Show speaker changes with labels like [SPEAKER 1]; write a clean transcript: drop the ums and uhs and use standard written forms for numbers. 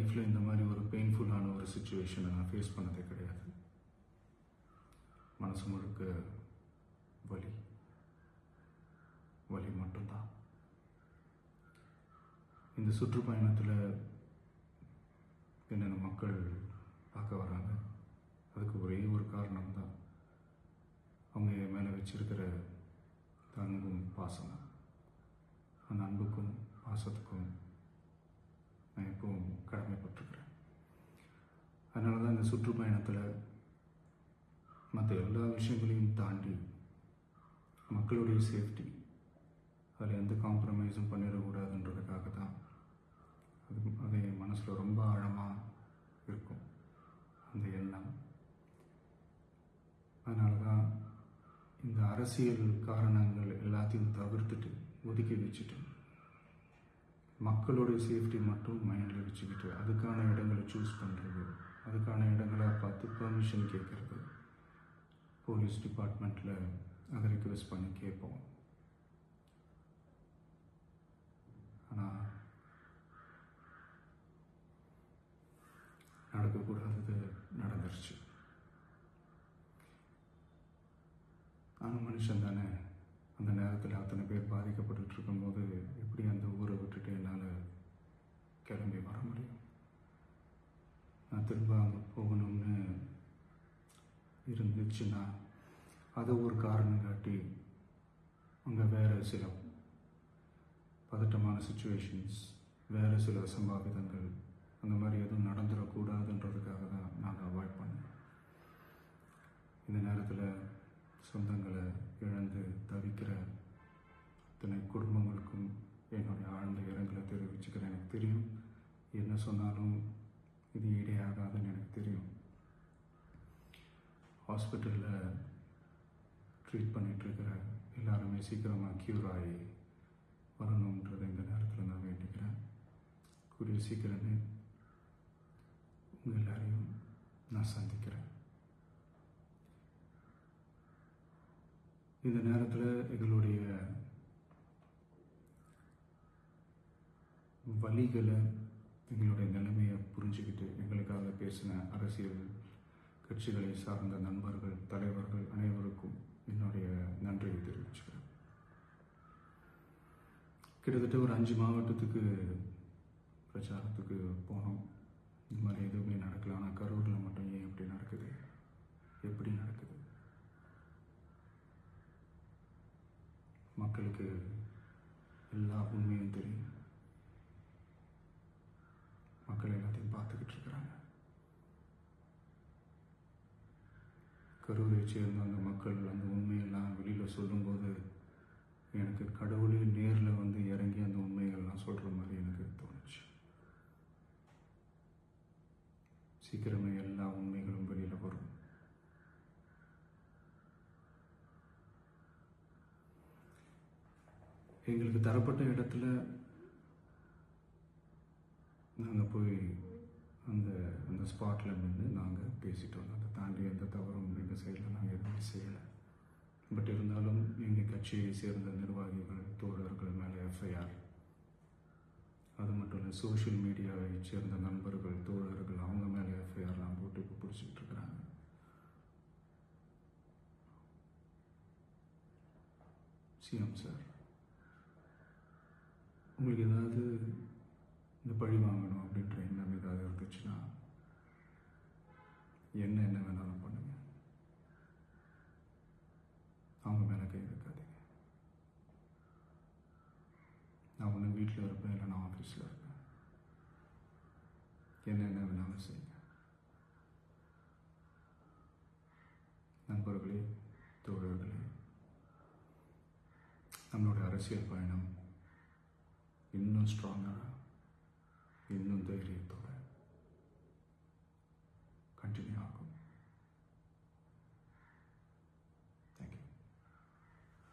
[SPEAKER 1] லைஃப்பில் இந்த மாதிரி ஒரு பெயின்ஃபுல்லான ஒரு சுச்சுவேஷனை நான் ஃபேஸ் பண்ணதே கிடையாது. மனசு முழுக்க வலி வலி மட்டும்தான். இந்த சுற்றுப்பயணத்தில் என்னென்ன மக்கள் பார்க்க வராங்க, அதுக்கு ஒரே ஒரு காரணம் தான், அவங்க என் மேலே வச்சிருக்கிற அன்பும் பாசம் தான். அந்த அன்புக்கும் பாசத்துக்கும் நான் எப்பவும் கடமைப்பட்டிருக்கிறேன். அதனால தான் இந்த சுற்றுப்பயணத்தில் மற்ற எல்லா விஷயங்களையும் தாண்டி மக்களுடைய சேஃப்டி, அதில் எந்த காம்ப்ரமைஸும் பண்ணிடக்கூடாதுன்றதுக்காக தான் அது என் மனசில் ரொம்ப ஆழமாக இருக்கும் அந்த எண்ணம். அதனால தான் இந்த அரசியல் காரணங்கள் எல்லாத்தையும் தவிர்த்துட்டு ஒதுக்கி வச்சுட்டு மக்களுடைய சேஃப்டி மட்டும் மைண்டில் வச்சுக்கிட்டு அதுக்கான இடங்களை சூஸ் பண்ணுறது, அதுக்கான இடங்களை பார்த்து பெர்மிஷன் கேட்குறது, போலீஸ் டிபார்ட்மெண்ட்டில் அதை ரிக்வெஸ்ட் பண்ணி கேட்போம். ஆனால் நடக்கக்கூடாதது நடந்துருச்சு. நானும் மனுஷன் தானே. அந்த நேரத்தில் அத்தனை பேர் பாதிக்கப்பட்டு இருக்கும்போது எப்படி அந்த ஊரை விட்டுட்டு என்னால் கிளம்பி வர முடியும்? நான் திரும்ப அங்கே போகணும்னு இருந்துச்சுன்னா அதை ஒரு காரணம் காட்டி அங்கே வேறு சில பதட்டமான சுச்சுவேஷன்ஸ், வேறு சில அசம்பாவிதங்கள் அந்த மாதிரி எதுவும் நடந்துடக்கூடாதுன்றதுக்காக தான் நான் அவாய்ட் பண்ணேன். இந்த நேரத்தில் சொந்தங்களை இழந்து தவிக்கிற அத்தனை குடும்பங்களுக்கும் என்னுடைய ஆழ்ந்த இரங்கலை தெரிவிச்சுக்கிறேன். எனக்கு தெரியும், என்ன சொன்னாலும் இது ஈடேயாகாதுன்னு எனக்கு தெரியும். ஹாஸ்பிட்டலில் ட்ரீட் பண்ணிகிட்ருக்கிற எல்லாருமே சீக்கிரமாக க்யூர் ஆகி வரணுன்றதை இந்த நேரத்தில் நான் வேண்டிக்கிறேன். கூடிய சீக்கிரமே உங்கள் எல்லாரையும் நான் சந்திக்கிறேன். இந்த நேரத்தில் எங்களுடைய வலிகளை, எங்களுடைய நிலைமையை புரிஞ்சுக்கிட்டு எங்களுக்காக பேசின அரசியல் கட்சிகளை சார்ந்த நண்பர்கள், தலைவர்கள் அனைவருக்கும் என்னுடைய நன்றியை தெரிவிச்சுக்கிறேன். கிட்டத்தட்ட ஒரு 5 மாவட்டத்துக்கு பிரச்சாரத்துக்கு போனோம். இந்த மாதிரி எதுவுமே நடக்கல. ஆனால் கரூரில் மட்டும் ஏன் எப்படி நடக்குது, எப்படி நடக்குது? மக்களுக்கு எல்லா உண்மையும் தெரியும். மக்கள் எல்லாத்தையும் பார்த்துக்கிட்டு இருக்கிறாங்க. கரூரை சேர்ந்த அந்த மக்கள் அந்த உண்மையெல்லாம் வெளியில் சொல்லும்போது எனக்கு கடவுளே நேரில் வந்து இறங்கி அந்த உண்மைகள்லாம் சொல்கிற மாதிரி எனக்கு தோணுச்சு. சீக்கிரமே எல்லா உண்மைகளும் வெளியில் வரும். எங்களுக்கு தரப்பட்ட இடத்துல நாங்கள் போய் அந்த அந்த ஸ்பாட்டில் நின்று நாங்கள் பேசிட்டு வந்தோம். அதை தாண்டி எந்த தவறும் எங்கள் சைடில் நாங்கள் எதுவுமே செய்யலை. பட் இருந்தாலும் எங்கள் கட்சியை சேர்ந்த நிர்வாகிகள், தோழர்கள் மேலே எஃப்ஐஆர், அது மட்டும் இல்லை சோஷியல் மீடியாவை சேர்ந்த நண்பர்கள், தோழர்கள் அவங்க மேலே எஃப்ஐஆர்லாம் போட்டு இப்போ பிடிச்சிக்கிட்டு இருக்கிறாங்க. சிஎம் சார், உங்களுக்கு ஏதாவது இந்த பழி வாங்கணும் அப்படின்ற எண்ணம் ஏதாவது இருந்துச்சுன்னா என்ன வேணாலும் பண்ணுங்க. அவங்க மேலே கை வைக்காதீங்க. நான் ஒன்று வீட்டில் இருப்பேன், இல்லை நான் ஆஃபீஸில் இருப்பேன். என்ன வேணாலும் செய்யுங்க. நண்பர்களே, தோழர்களே, நம்மளுடைய அரசியல் பயணம் இன்னும் ஸ்ட்ராங்காக, இன்னும் தைரியத்தோடு